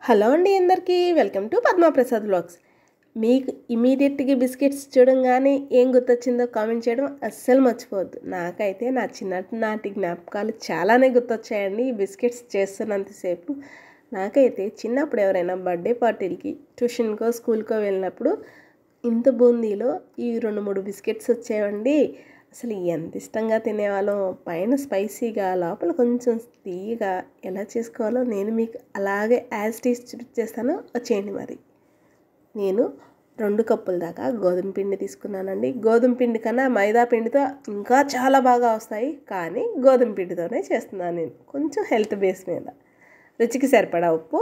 Hello అండి అందరికీ welcome to Padma Prasad vlogs. మీకు ఇమీడియట్గా బిస్కెట్స్ చూడంగానే ఏం గుర్తొచ్చిందో కామెంట్ చేయడం అస్సలు మర్చిపోవద్దు. నాకైతే నా చిన్ననాటి జ్ఞాపకాలు చాలానే గుర్తొచ్చాయండి ఈ బిస్కెట్స్ చేస్తున్నంతసేపు. నాకైతే చిన్నప్పుడు ఎవరైనా బర్త్డే పార్టీలకి ట్యూషన్కో స్కూల్కో వెళ్ళినప్పుడు ఇంత బూందీలో ఈ 2-3 బిస్కెట్స్ వచ్చేవండి. అసలు ఎంత ఇష్టంగా తినేవాళ్ళం. పైన స్పైసీగా లోపల కొంచెం తీయగా ఎలా చేసుకోవాలో నేను మీకు అలాగే యాజ్ టీస్ చూపించేస్తాను. వచ్చేయండి. మరి నేను 2 కప్పుల దాకా గోధుమ పిండి తీసుకున్నానండి. గోధుమ పిండి కన్నా మైదా పిండితో ఇంకా చాలా బాగా వస్తాయి, కానీ గోధుమ పిండితోనే చేస్తున్నాను నేను, కొంచెం హెల్త్ బేస్ మీద. రుచికి సరిపడా ఉప్పు,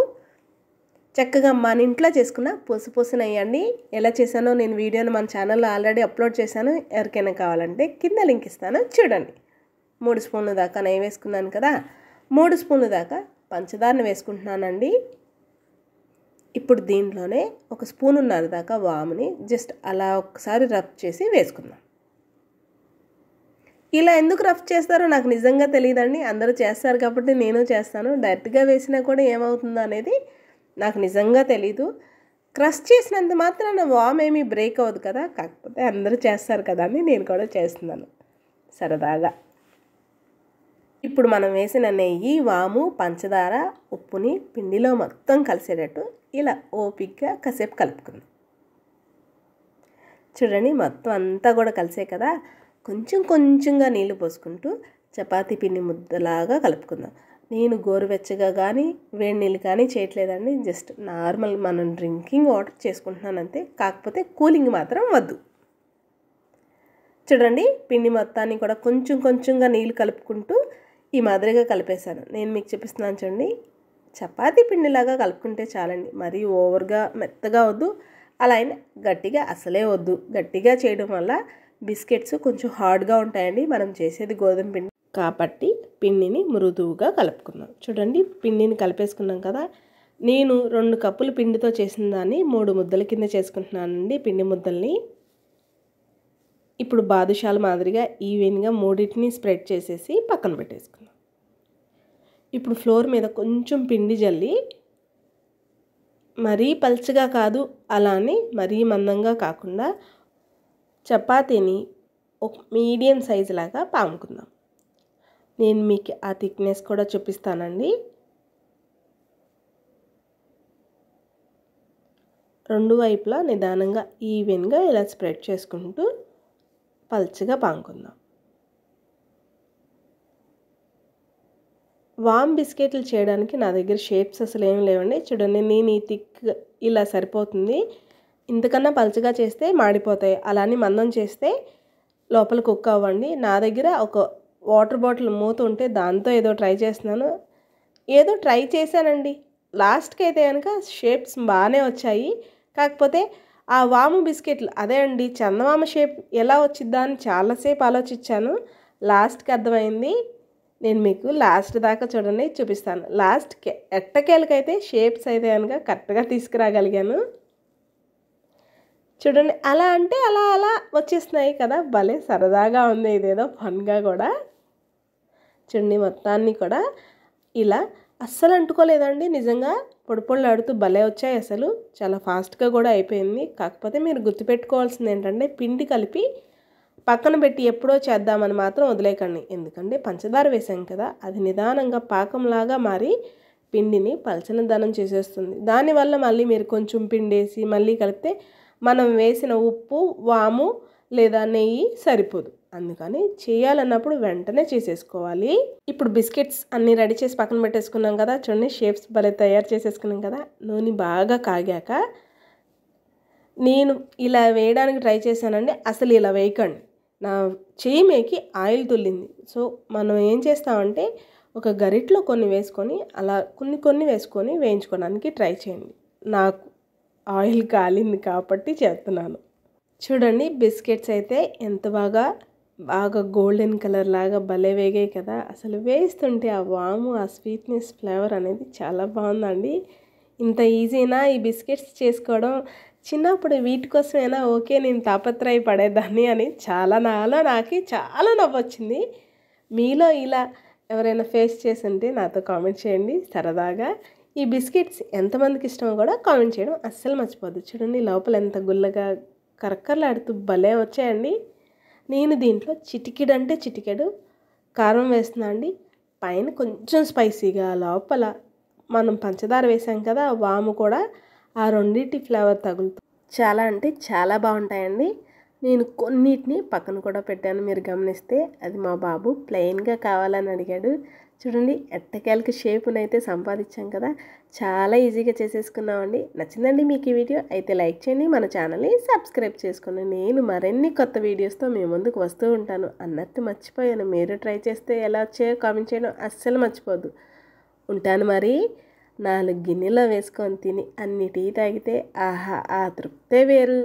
చక్కగా మన ఇంట్లో చేసుకున్న పులుసు నెయ్యండి. ఎలా చేశానో నేను వీడియోని మన ఛానల్లో ఆల్రెడీ అప్లోడ్ చేశాను. ఎవరికైనా కావాలంటే కింద లింక్ ఇస్తాను, చూడండి. 3 స్పూన్ల దాకా నెయ్యి వేసుకున్నాను కదా, 3 స్పూన్ల దాకా పంచదారని వేసుకుంటున్నానండి. ఇప్పుడు దీంట్లోనే 1.5 స్పూన్ దాకా వాముని జస్ట్ అలా ఒకసారి రబ్ చేసి వేసుకుందాం. ఇలా ఎందుకు రఫ్ చేస్తారో నాకు నిజంగా తెలియదండి. అందరూ చేస్తారు కాబట్టి నేను చేస్తాను. డైరెక్ట్గా వేసినా కూడా ఏమవుతుందో అనేది నాకు నిజంగా తెలీదు. క్రష్ చేసినంత మాత్రాన వామ్ ఏమీ బ్రేక్ అవ్వదు కదా, కాకపోతే అందరూ చేస్తారు కదా అని నేను కూడా చేస్తున్నాను సరదాగా. ఇప్పుడు మనం వేసిన నెయ్యి, వాము, పంచదార, ఉప్పుని పిండిలో మొత్తం కలిసేటట్టు ఇలా ఓపిక్గా కాసేపు కలుపుకుందాం. చూడండి, మొత్తం అంతా కూడా కలిసే కదా, కొంచెంగా నీళ్లు పోసుకుంటూ చపాతీ పిండి ముద్దలాగా కలుపుకుందాం. నేను గోరువెచ్చగా కానీ వేడి నీళ్ళు కానీ చేయట్లేదండి. జస్ట్ నార్మల్ మనం డ్రింకింగ్ వాటర్ చేసుకుంటున్నాను అంతే. కాకపోతే కూలింగ్ మాత్రం వద్దు. చూడండి, పిండి మొత్తాన్ని కూడా కొంచెంగా నీళ్ళు కలుపుకుంటూ ఈ మాదిరిగా కలిపేశాను. నేను మీకు చూపిస్తున్నాను చూడండి. చపాతీ పిండిలాగా కలుపుకుంటే చాలండి. మరీ ఓవర్గా మెత్తగా వద్దు, అలా అయినా గట్టిగా అసలే వద్దు. గట్టిగా చేయడం వల్ల బిస్కెట్స్ కొంచెం హార్డ్గా ఉంటాయండి. మనం చేసేది గోధుమ పిండి కాబట్టి పిండిని మృదువుగా కలుపుకుందాం. చూడండి, పిండిని కలిపేసుకున్నాం కదా. నేను 2 కప్పులు పిండితో చేసిన దాన్ని 3 ముద్దల కింద చేసుకుంటున్నానండి, పిండి ముద్దల్ని. ఇప్పుడు బాదుషాల మాదిరిగా ఈవెన్గా 3టిని స్ప్రెడ్ చేసేసి పక్కన పెట్టేసుకుందాం. ఇప్పుడు ఫ్లోర్ మీద కొంచెం పిండి జల్లి, మరీ పల్చగా కాదు, అలానే మరీ మందంగా కాకుండా చపాతీని ఒక మీడియం సైజు లాగా పాముకుందాం. నేను మీకు ఆ థిక్నెస్ కూడా చూపిస్తానండి. 2 వైపులా నిదానంగా ఈవెన్గా ఇలా స్ప్రెడ్ చేసుకుంటూ పల్చగా పాముకుందాం. వామ్ బిస్కెట్లు చేయడానికి నా దగ్గర షేప్స్ అసలు ఏం లేవండి. చూడండి, నేను ఈ థిక్ ఇలా సరిపోతుంది. ఇంతకన్నా పల్చగా చేస్తే మాడిపోతాయి, అలానే మందం చేస్తే లోపల కుక్ అవ్వండి. నా దగ్గర ఒక వాటర్ బాటిల్ మూత ఉంటే దాంతో ఏదో ట్రై చేశానండి. లాస్ట్కి అయితే కనుక షేప్స్ బాగానే వచ్చాయి. కాకపోతే ఆ వాము బిస్కెట్లు అదే అండి, చందమామ షేప్ ఎలా వచ్చిద్దా అని చాలాసేపు ఆలోచించాను. లాస్ట్కి అర్థమైంది. నేను మీకు లాస్ట్ దాకా చూడండి చూపిస్తాను. లాస్ట్కి ఎట్టకేలకైతే షేప్స్ అయితే కనుక కరెక్ట్గా తీసుకురాగలిగాను. చూడండి, అలా అంటే అలా వచ్చేస్తున్నాయి కదా, భలే సరదాగా ఉంది. ఇదేదో ఫన్గా కూడా. చూడండి, మొత్తాన్ని కూడా ఇలా అస్సలు అంటుకోలేదండి. నిజంగా పొడిలాడుతూ భలే వచ్చాయి. అసలు చాలా ఫాస్ట్గా కూడా అయిపోయింది. కాకపోతే మీరు గుర్తుపెట్టుకోవాల్సింది ఏంటంటే, పిండి కలిపి పక్కన పెట్టి ఎప్పుడో చేద్దామని మాత్రం వదిలేకండి. ఎందుకంటే పంచదార వేసాం కదా, అది నిదానంగా పాకంలాగా మారి పిండిని పలచనదనం చేసేస్తుంది. దానివల్ల మళ్ళీ మీరు కొంచెం పిండేసి మళ్ళీ కలిపితే మనం వేసిన ఉప్పు, వాము లేదా నెయ్యి సరిపోదు. అందుకని చేయాలన్నప్పుడు వెంటనే చేసేసుకోవాలి. ఇప్పుడు బిస్కెట్స్ అన్నీ రెడీ చేసి పక్కన పెట్టేసుకున్నాం కదా. చూడండి, షేప్స్ భలే తయారు చేసేసుకున్నాం కదా. నూనె బాగా కాగాక నేను ఇలా వేయడానికి ట్రై చేశానండి. అసలు ఇలా వేయకండి, నా చెయ్యి మేకి ఆయిల్ తుల్లింది. సో మనం ఏం చేస్తామంటే ఒక గరిట్లో కొన్ని వేసుకొని అలా కొన్ని వేసుకొని వేయించుకోవడానికి ట్రై చేయండి. నాకు ఆయిల్ కాలింది కాబట్టి చేస్తున్నాను. చూడండి, బిస్కెట్స్ అయితే ఎంత బాగా గోల్డెన్ కలర్ లాగా భలే వేగాయి కదా. అసలు వేస్తుంటే ఆ వాము, ఆ స్వీట్నెస్, ఫ్లేవర్ అనేది చాలా బాగుందండి. ఇంత ఈజీనా ఈ బిస్కెట్స్ చేసుకోవడం? చిన్నప్పుడు వీటి కోసమైనా ఓకే నేను తాపత్రయపడేదాన్ని అని నాకు చాలా నవ్వొచ్చింది. మీలో ఇలా ఎవరైనా ఫేస్ చేసి ఉంటే నాతో కామెంట్ చేయండి సరదాగా. ఈ బిస్కెట్స్ ఎంతమందికి ఇష్టమో కూడా కామెంట్ చేయడం అస్సలు మర్చిపోద్దు. చూడండి లోపల ఎంత గుల్లగా కరకరలాడుతూ భలే వచ్చాయండి. నేను దీంట్లో చిటికెడు అంటే చిటికెడు కారం వేస్తున్నా అండి. పైన కొంచెం స్పైసీగా, లోపల మనం పంచదార వేసాం కదా, వాము కూడా ఆ రెండింటి ఫ్లేవర్ తగులుతూ చాలా అంటే చాలా బాగుంటాయండి. నేను కొన్నిటిని పక్కన కూడా పెట్టాను. మీరు గమనిస్తే అది మా బాబు ప్లెయిన్గా కావాలని అడిగాడు. చూడండి ఎట్టకేలకి షేపునైతే సంపాదించాం కదా, చాలా ఈజీగా చేసేసుకున్నామండి. నచ్చిందండి మీకు ఈ వీడియో? అయితే లైక్ చేయండి, మన ఛానల్ని సబ్స్క్రైబ్ చేసుకోండి. నేను మరిన్ని కొత్త వీడియోస్తో మీ ముందుకు వస్తూ ఉంటాను. అన్నట్టు మర్చిపోయాను, మీరు ట్రై చేస్తే ఎలా వచ్చాయో కామెంట్ చేయడం అస్సలు మర్చిపోద్దు. ఉంటాను మరి. 4 గిన్నెలో వేసుకొని తిని అన్ని టీ తాగితే ఆహా ఆ తృప్తే వేరు.